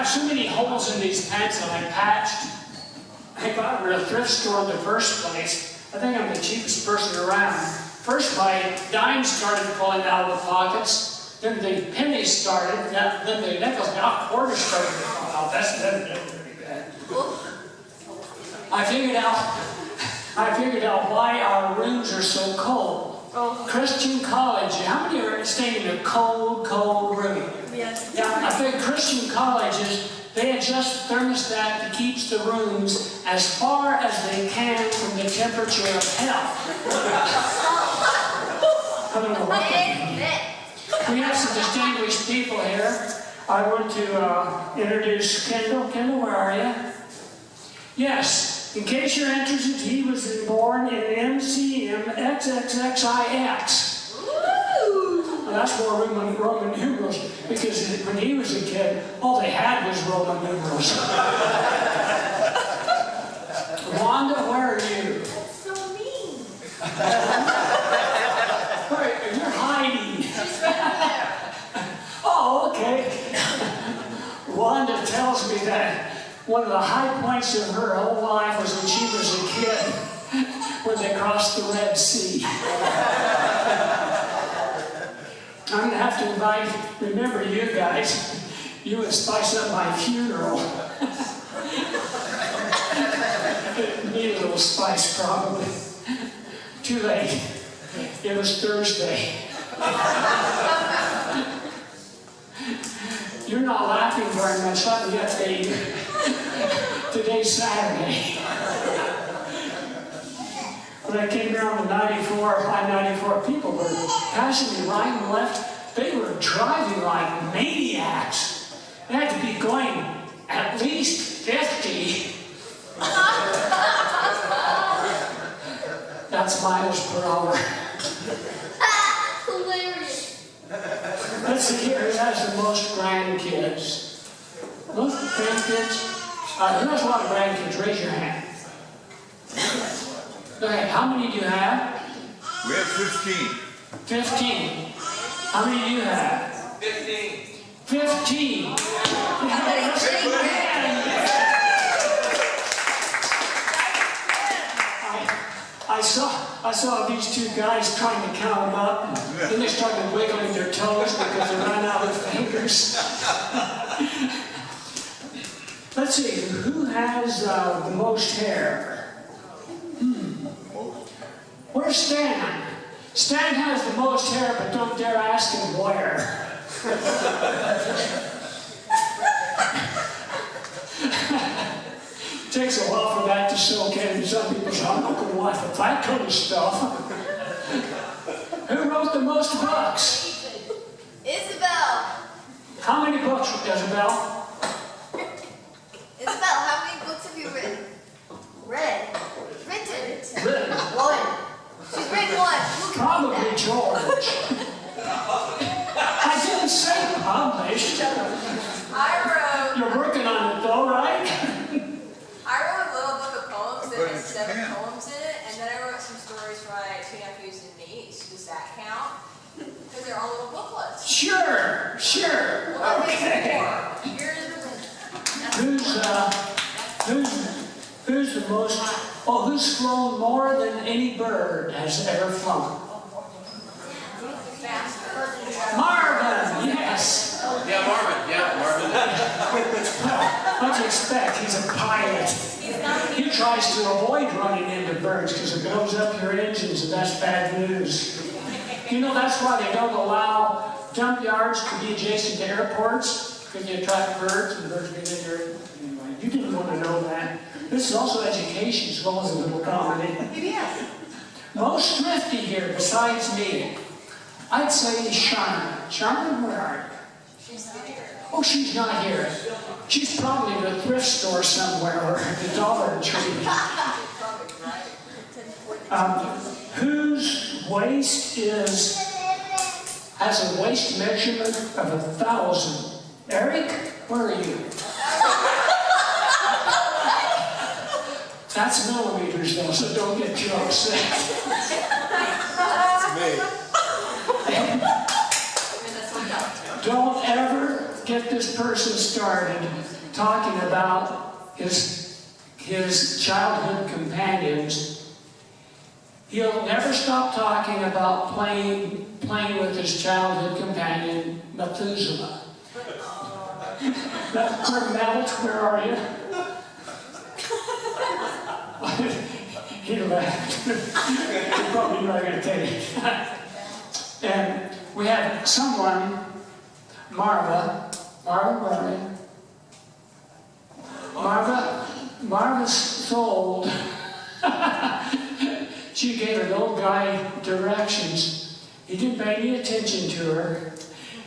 have so many holes in these pants that I patched. I got them at a thrift store in the first place. I think I'm the cheapest person around. First, my dimes started falling out of the pockets. Then the pennies started. Then the nickels, now quarters started to fall out. That's pretty bad. I figured out why our rooms are so cold. Christian college. How many are staying in a cold, cold room? Yes. Yeah, I think Christian colleges, they adjust the thermostat that keeps the rooms as far as they can from the temperature of hell. I don't know what that means. We have some distinguished people here. I want to introduce Kendall. Kendall, where are you? Yes. In case you're interested, he was born in MCM XXXIX. Well, that's more Roman numerals, because when he was a kid, all they had was Roman numerals. Wanda, where are you? That's so mean. Where, you're hiding. She's right there. Oh, okay. Wanda tells me that one of the high points of her whole life was when she was a kid, when they crossed the Red Sea. I'm going to have to remember you guys. You would spice up my funeral. Need a little spice, probably. Too late. It was Thursday. You're not laughing very much, not yet, Dave. Today's Saturday. When I came here on the 94, 594, people were passing me right and left. They were driving like maniacs. They had to be going at least 50. That's miles per hour. Hilarious. Let's see here, who has the most grandkids? Most grandkids? Who has a lot of grandkids? Raise your hand. Okay, how many do you have? We have 15. 15. How many do you have? 15. 15. I saw these two guys trying to count them up, and then they started wiggling their toes because they ran out of fingers. Let's see, who has the most hair? Where's Stan? Stan has the most hair, but don't dare ask him where. Takes a while for that to soak in. Some people say, I'm not going to watch that kind of stuff. Who wrote the most books? Isabel. How many books, Isabel? Isabel, how many books have you written? Written. Written. One. She's written one. Probably George. I didn't say published. You're working on it though, right? I wrote a little book of poems that has 7 poems in it, and then I wrote some stories for my 2 nephews and niece. Does that count? Because they're all little booklets. Sure. Well, Okay. Here is the Who's the most, who's flown more than any bird has ever flown? Marvin, yes. Yeah, Marvin. What do you expect? He's a pilot. He tries to avoid running into birds because it blows up your engines, and that's bad news. You know, that's why they don't allow dump yards to be adjacent to airports, because you attract birds, and birds get in your... Anyway, you didn't want to know that. This is also education as well as a little comedy. Yes. Most thrifty here, besides me, I'd say Charmin. Charmin, where are you? She's not here. Oh, she's not here. She's probably in a thrift store somewhere or at the Dollar Tree. Whose waist has a waist measurement of 1,000? Eric, where are you? That's millimeters though, so don't get too upset. That's me. Don't ever get this person started talking about his childhood companions, he'll never stop talking about playing with his childhood companion, Methuselah. Melt, where are you? He laughed. He's probably not going to take it. And we had someone, Marva, where are you? Marva's sold. She gave an old guy directions. He didn't pay any attention to her.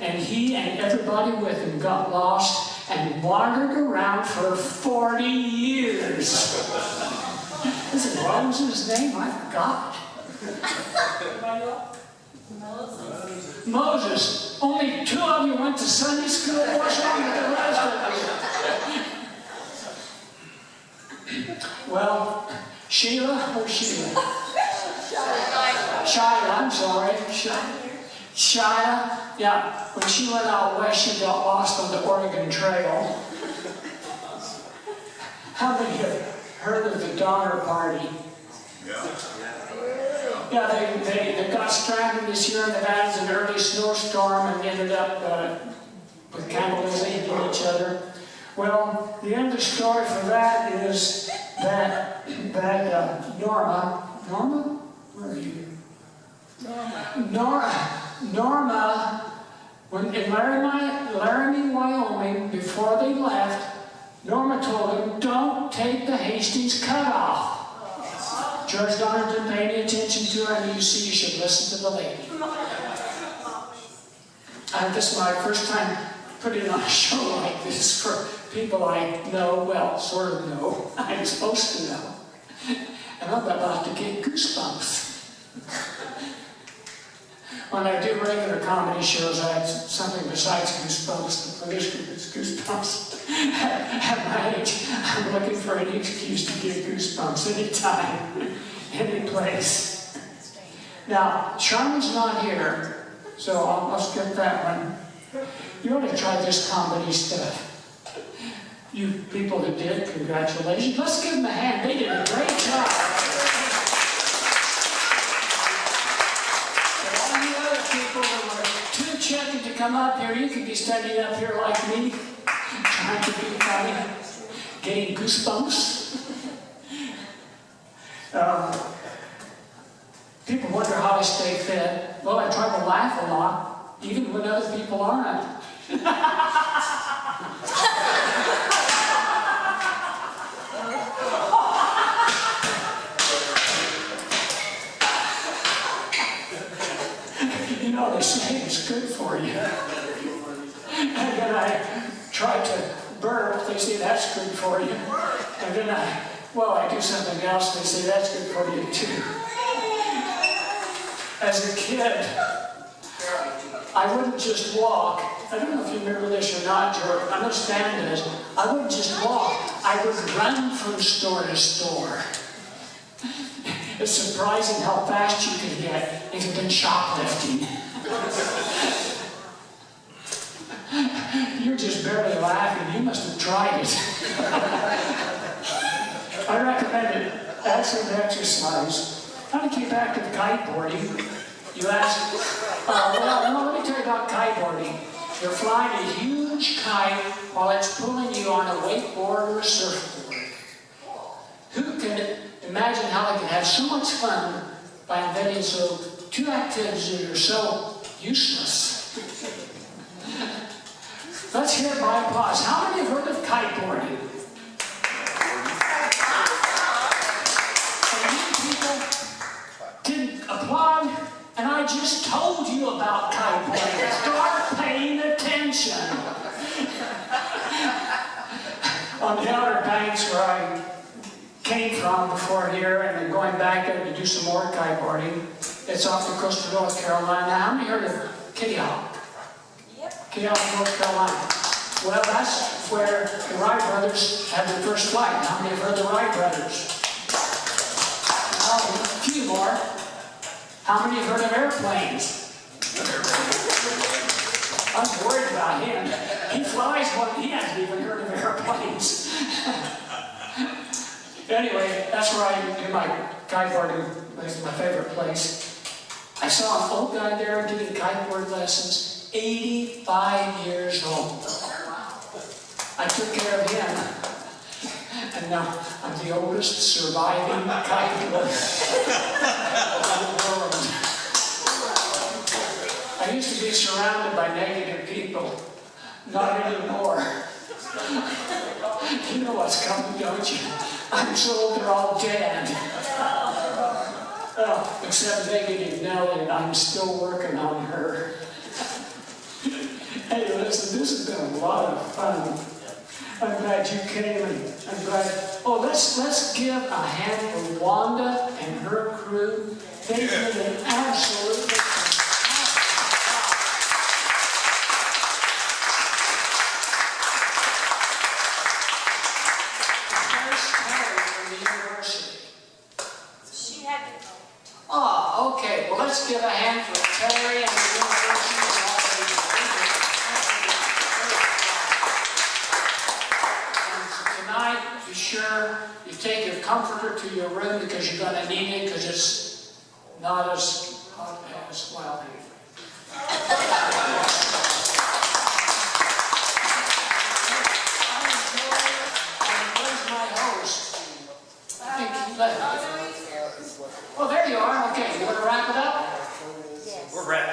And he and everybody with him got lost and wandered around for 40 years. Listen, what was his name? I forgot. Moses. Only 2 of you went to Sunday school. What's wrong with the rest of you? Well, Sheila or Sheila? Shia, I'm sorry. Shia, yeah. When she went out west, she got lost on the Oregon Trail. How many have heard of the Donner Party? Yeah, they got stranded this year in the valleys in an early snowstorm and ended up with cannibalizing each other. Well, the end of the story for that is that Norma, where are you? Norma, when in Laramie, Wyoming, before they left, Norma told him, "Don't take the Hastings cutoff." George Donner didn't pay any attention to her, and you see, you should listen to the lady. This is my first time putting on a show like this for people I know, well, sort of know. I'm supposed to know. And I'm about to get goosebumps. When I do regular comedy shows, I have something besides goosebumps. The first group is goosebumps. At my age, I'm looking for an excuse to get goosebumps anytime, any place. Now, Charmin's not here, so I'll skip that one. You ought to try this comedy stuff. You people that did, congratulations. Let's give them a hand. They did a great job. People that were too chubby to come up here, you could be standing up here like me, trying to be funny, getting goosebumps. People wonder how I stay fit. Well, I try to laugh a lot, even when other people aren't. You know, they say it's good for you. And then I try to burp, they say that's good for you. And then I do something else, they say that's good for you too. As a kid, I wouldn't just walk. I don't know if you remember this or not, George. Understand this. I wouldn't just walk. I would run from store to store. It's surprising how fast you can get if you've been shoplifting. You're just barely laughing. You must have tried it. I recommend it. Excellent exercise. How to keep active kiteboarding? You ask, let me tell you about kiteboarding. You're flying a huge kite while it's pulling you on a wakeboard or a surfboard. Who can imagine how they can have so much fun by inventing two activities that are so useless? Let's hear it by applause. How many have heard of kiteboarding? And you people didn't applaud, and I just told you about kiteboarding. Start paying attention. On the Outer Banks, where I came from before here, and then going back there to do some more kiteboarding, it's off the coast of North Carolina. How many heard of Kitty Hawk? Yep. Kitty Hawk, North Carolina. Well, that's where the Wright brothers had their first flight. How many have heard of the Wright brothers? A few more. How many have heard of airplanes? I was worried about him. He flies one, he hasn't even heard of airplanes. Anyway, that's where I do my kiteboarding. It's my favorite place. I saw an old guy there doing kiteboard lessons, 85 years old. I took care of him. And now I'm the oldest surviving kiteboarder in the world. I used to be surrounded by negative people. Not anymore. You know what's coming, don't you? I'm so they're all dead. Well, except negative Nellie, and I'm still working on her. Hey, listen, this has been a lot of fun. I'm glad you came, and I'm glad. Oh, let's give a hand for Wanda and her crew. They did an absolutely oh, okay. Well, let's give a hand for Terry and the University of And for tonight, be sure you take your comforter to your room because you're going to need it because it's not as hot as well. Where's my host? I think he left. Well, there you are. Okay, you want to wrap it up? Yes. We're ready.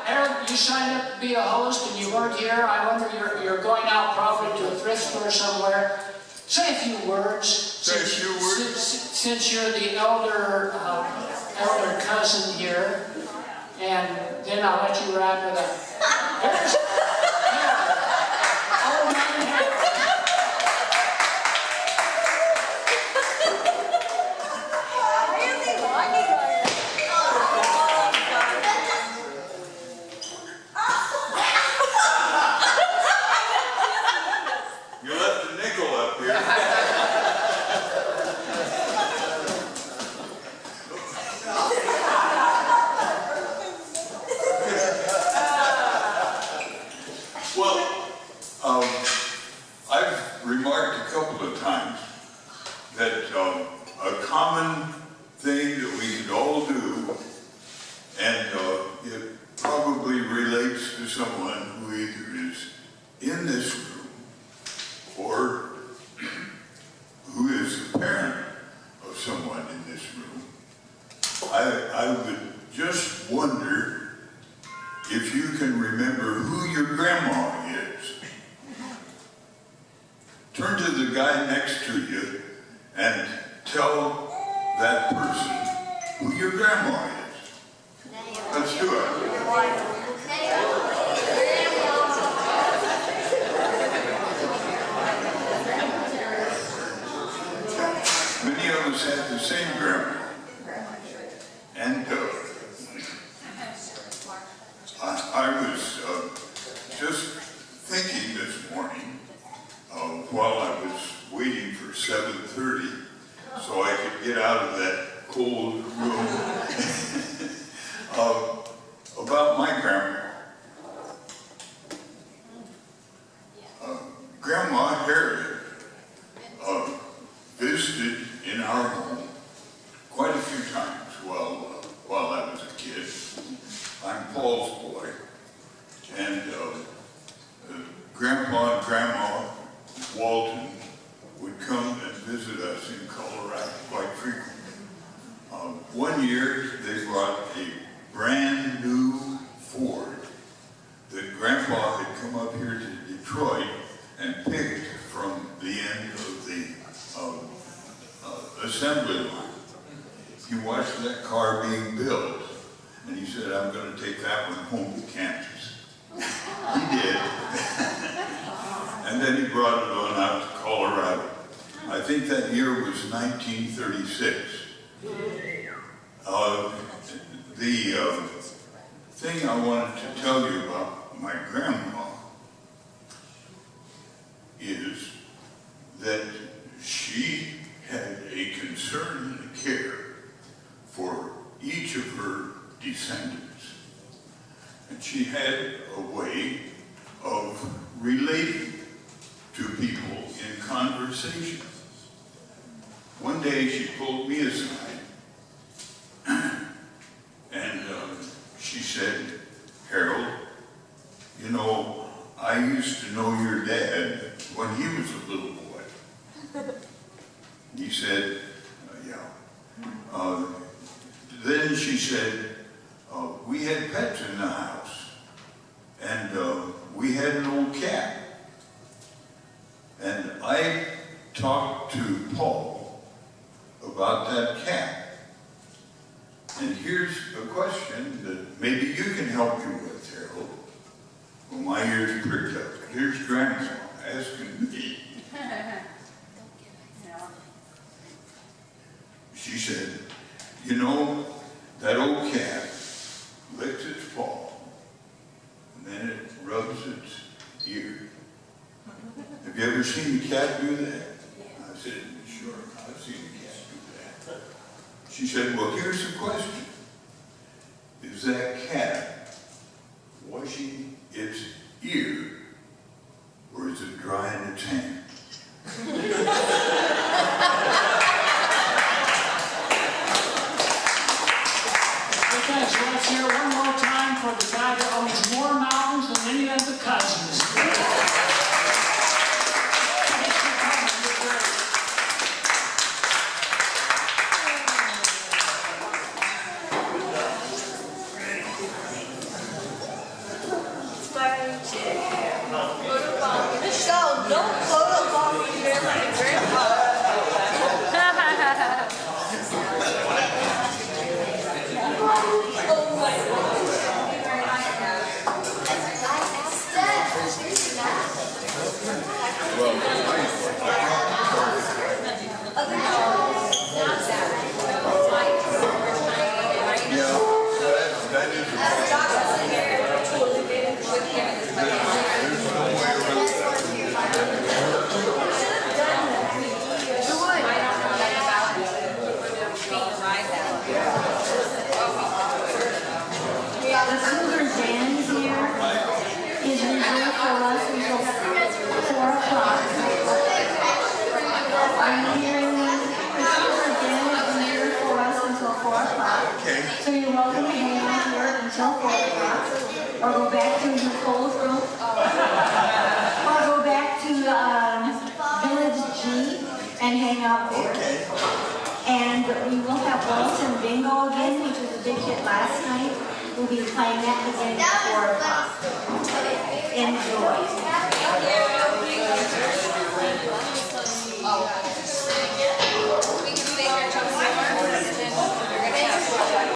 Harold, you signed up to be a host and you weren't here. I wonder you're going out probably to a thrift store somewhere. Say a few words. Since you're the elder cousin here, and then I'll let you wrap it up. Here's old man Harold. You left the nickel up here. Well, I've remarked a couple of times that a common thing that we could all do, and it probably relates to someone who either is in this room or who is a parent of someone in this room. I would just wonder if you can remember who your grandma is. Turn to the guy next to you and tell that person who your grandma is. Let's do it. Many of us had the same grandma. And I was just thinking this morning while I was waiting for 7:30 so I could get out of that cold room about my grandma. Grandma Harriet visited in our home quite a few times while I was a kid. I'm Paul's boy, and Grandpa and Grandma Walton would come and visit us in Colorado quite frequently. One year they brought a brand new Ford that Grandpa had come up here to Detroit and picked from the end of the assembly line. He watched that car being built, and he said, "I'm going to take that one home to Kansas." He did. And then he brought it on out to Colorado. I think that year was 1936. The thing I wanted to tell you about my grandma is that she had a concern and a care for each of her descendants. And she had a way of relating to people in conversation. One day she pulled me aside and she said, "Harold, you know, I used to know your dad when he was a little boy." He said, yeah. Then she said, we had pets in the house, and we had an old cat. And I talked to Paul about that cat. And here's a question that maybe you can help you with, Harold. Well, my ears pricked up. Here's Grandma asking me. She said, "You know, that old cat licks its paw, and then it rubs its ear. Have you ever seen a cat do that?" I said, "Sure, I've seen a cat do that." She said, "Well, here's the question. Is that cat washing its ear, or is it drying its hand?" Okay, so let's hear one more time for the guy that owns more mountains than any of the cousins. Michelle, don't photobomb me here like grandpa. The Cougar Band here is reserved for us until 4 o'clock. Are you hearing me? The Cougar Band is reserved for us until 4 o'clock. Okay. So you're welcome to hang out here until 4 o'clock. Or go back to your cold room. Or go back to Village G and hang out there. Okay. And we will have Wilson Bingo again, which was a big hit last night. We'll be playing that again at 4 o'clock. Enjoy.